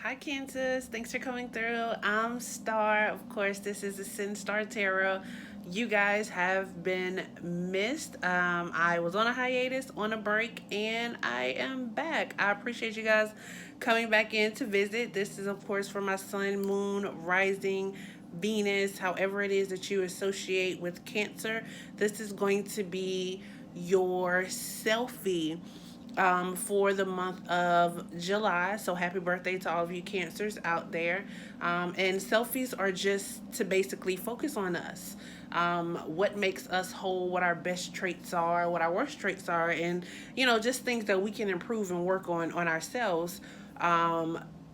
Hi, Kansas. Thanks for coming through. I'm Star. Of course, this is AscendStar Tarot. You guys have been missed. I was on a hiatus, on a break, and I am back. I appreciate you guys coming back in to visit. This is, of course, for my sun, moon, rising, Venus, however it is that you associate with Cancer. This is going to be your selfie for the month of July. So happy birthday to all of you Cancers out there. And selfies are just to basically focus on us. What makes us whole, what our best traits are, what our worst traits are, and just things that we can improve and work on ourselves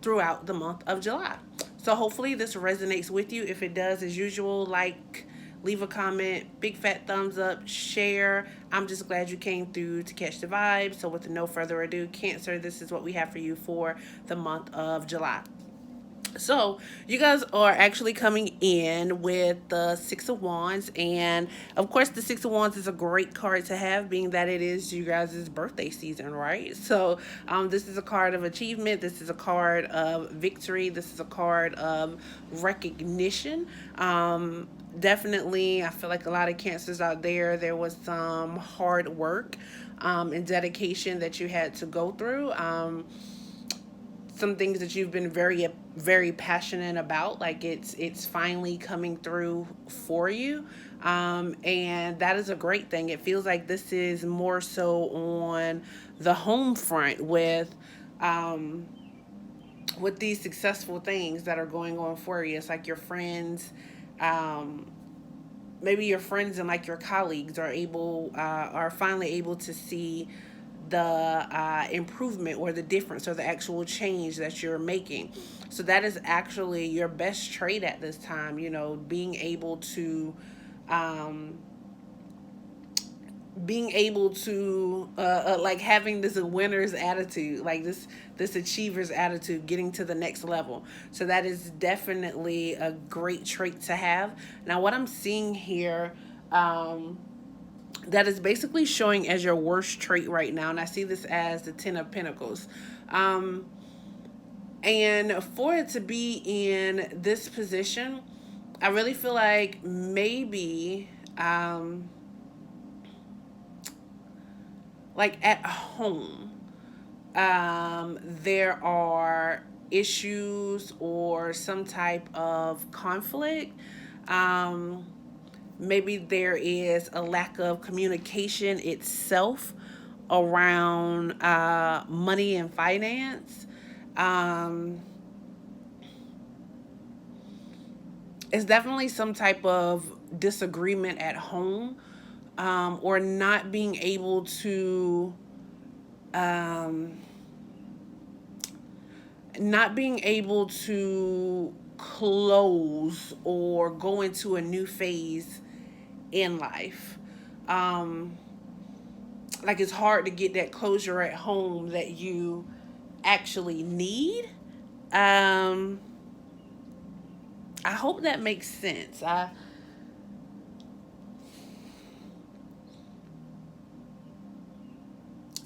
throughout the month of July. So hopefully this resonates with you. If it does, as usual, like, leave a comment, big fat thumbs up, share. I'm just glad you came through to catch the vibe. So with no further ado, Cancer, this is what we have for you for the month of July. So, you guys are actually coming in with the Six of Wands. And of course, the Six of Wands is a great card to have, being that it is you guys' birthday season, right? So, this is a card of achievement. This is a card of victory. This is a card of recognition. Definitely, I feel like a lot of Cancers out there was some hard work and dedication that you had to go through. Some things that you've been very passionate about, like it's finally coming through for you, and that is a great thing. It feels like this is more so on the home front with these successful things that are going on for you. It's like your friends, um, maybe your friends and like your colleagues are finally able to see the improvement or the difference or the actual change that you're making. So that is actually your best trait at this time, being able to um, like having this winner's attitude, like this achiever's attitude, getting to the next level. So that is definitely a great trait to have. Now what I'm seeing here, that is basically showing as your worst trait right now, and I see this as the Ten of Pentacles. um and for it to be in this position, I really feel like maybe like at home, there are issues or some type of conflict. Um, Maybe there is a lack of communication itself around money and finance. Um, it's definitely some type of disagreement at home, or not being able to um, close or go into a new phase in life. Um, like it's hard to get that closure at home that you actually need. Um, I hope that makes sense.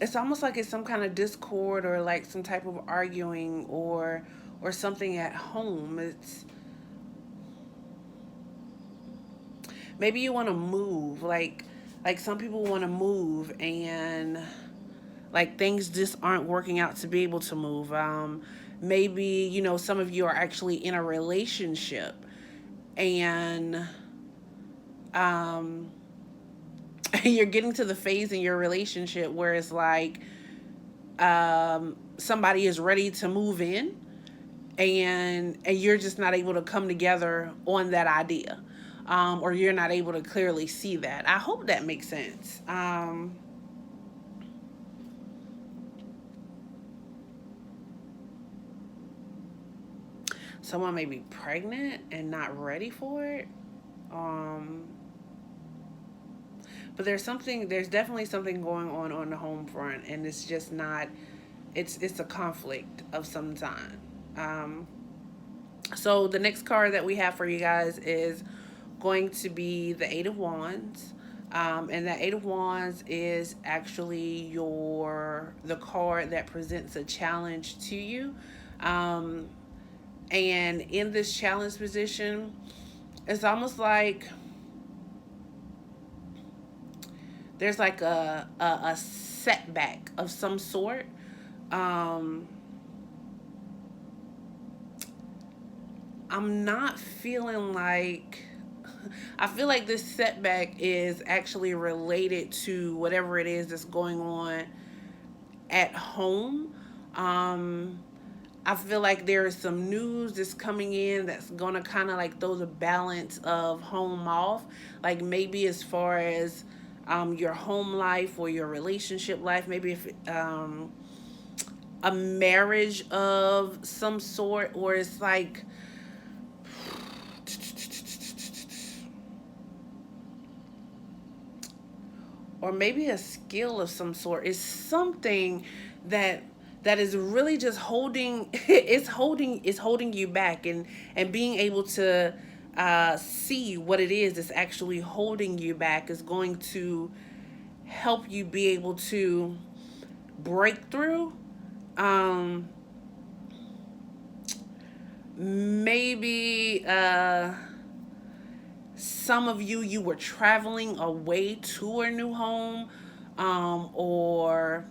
It's almost like it's some kind of discord or like some type of arguing or something at home. It's maybe you want to move, like some people want to move, and like things just aren't working out to be able to move. Maybe some of you are actually in a relationship, and um you're getting to the phase in your relationship where it's like somebody is ready to move in, and you're just not able to come together on that idea, or you're not able to clearly see that. I hope that makes sense. Someone may be pregnant and not ready for it. um but there's definitely something going on the home front, and it's just not, it's a conflict of some kind. So the next card that we have for you guys is going to be the Eight of Wands. And that Eight of Wands is actually the card that presents a challenge to you. Um, and in this challenge position, it's almost like there's like a setback of some sort. Um, I'm not feeling like I feel like this setback is actually related to whatever it is that's going on at home. Um, I feel like there is some news that's coming in that's gonna kind of like throw the balance of home off. Like maybe as far as your home life or your relationship life, maybe if a marriage of some sort, or it's like or maybe a skill of some sort is something that is really just holding it's holding you back, and being able to see what it is that's actually holding you back is going to help you be able to break through. um Maybe some of you were traveling away to a new home, or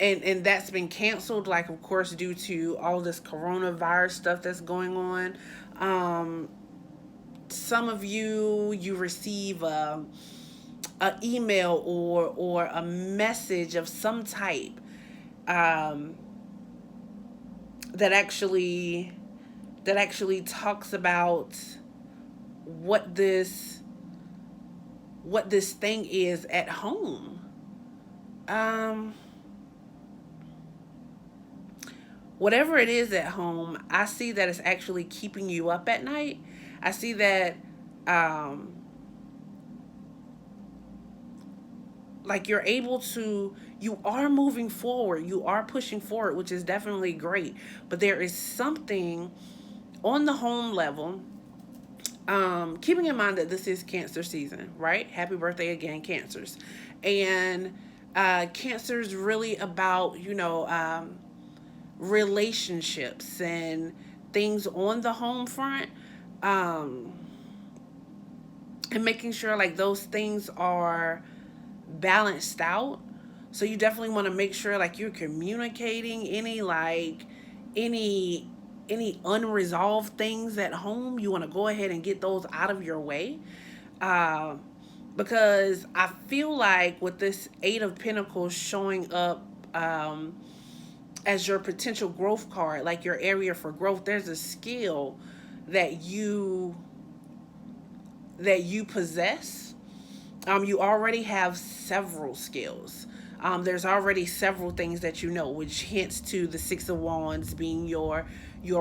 and that's been canceled, like of course due to all this coronavirus stuff that's going on. Some of you receive a email or a message of some type, um, that actually talks about what this thing is at home. Um, Whatever it is at home, I see that it's actually keeping you up at night. I see that um, like you are moving forward, you are pushing forward, which is definitely great. But there is something on the home level. Keeping in mind that this is Cancer season, right? Happy birthday again, Cancers. And Cancer's really about, relationships and things on the home front. Um, and making sure like those things are balanced out. So you definitely want to make sure like you're communicating any any unresolved things at home. You want to go ahead and get those out of your way. Um, because I feel like with this Eight of Pentacles showing up as your potential growth card, like your area for growth, there's a skill that you possess. You already have several skills. There's already several things that you know, which hints to the Six of Wands being your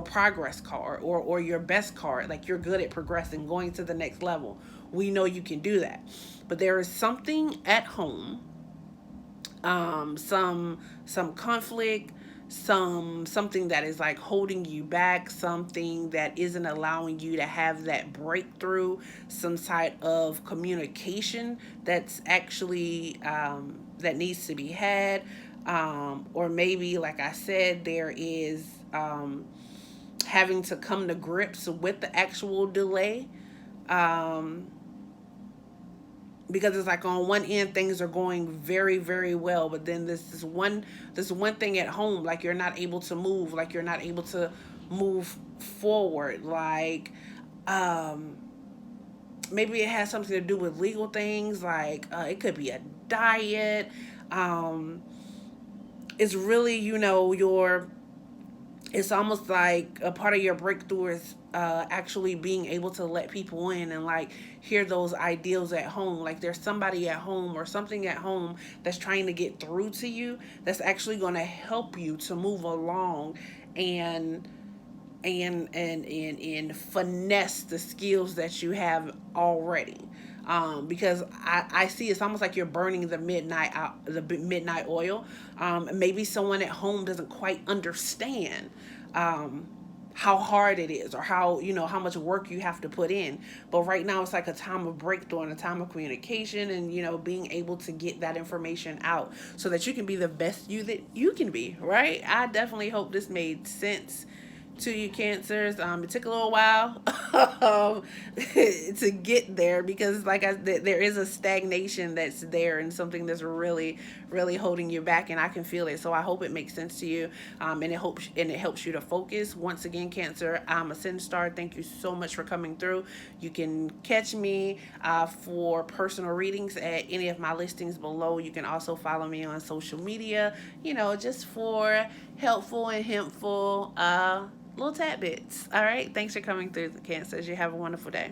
progress card, or your best card. Like you're good at progressing, going to the next level. We know you can do that. But there is something at home, some conflict, something that is like holding you back, something that isn't allowing you to have that breakthrough, some type of communication that's actually that needs to be had. Or maybe like I said, there is having to come to grips with the actual delay. um, because it's like on one end things are going very very well, but then this one thing at home, like you're not able to move, like you're not able to move forward. Like um maybe it has something to do with legal things, like it could be a diet. um it's really, your it's almost like a part of your breakthrough is actually being able to let people in and like hear those ideals at home. Like there's somebody at home or something at home that's trying to get through to you, that's actually going to help you to move along and and finesse the skills that you have already. Because I see it's almost like you're burning the midnight out, the midnight oil. Maybe someone at home doesn't quite understand um, how hard it is, or how, how much work you have to put in. But right now it's like a time of breakthrough and a time of communication, and being able to get that information out so that you can be the best you that you can be, right? I definitely hope this made sense to you, cancers. It took a little while to get there, because there is a stagnation that's there, and something that's really, really holding you back, and I can feel it. So I hope it makes sense to you, and it helps you to focus. Once again, Cancer, I'm AscendStar. Thank you so much for coming through. You can catch me for personal readings at any of my listings below. You can also follow me on social media, just for helpful and hempful little tad bits. All right. Thanks for coming through, Cancers. You have a wonderful day.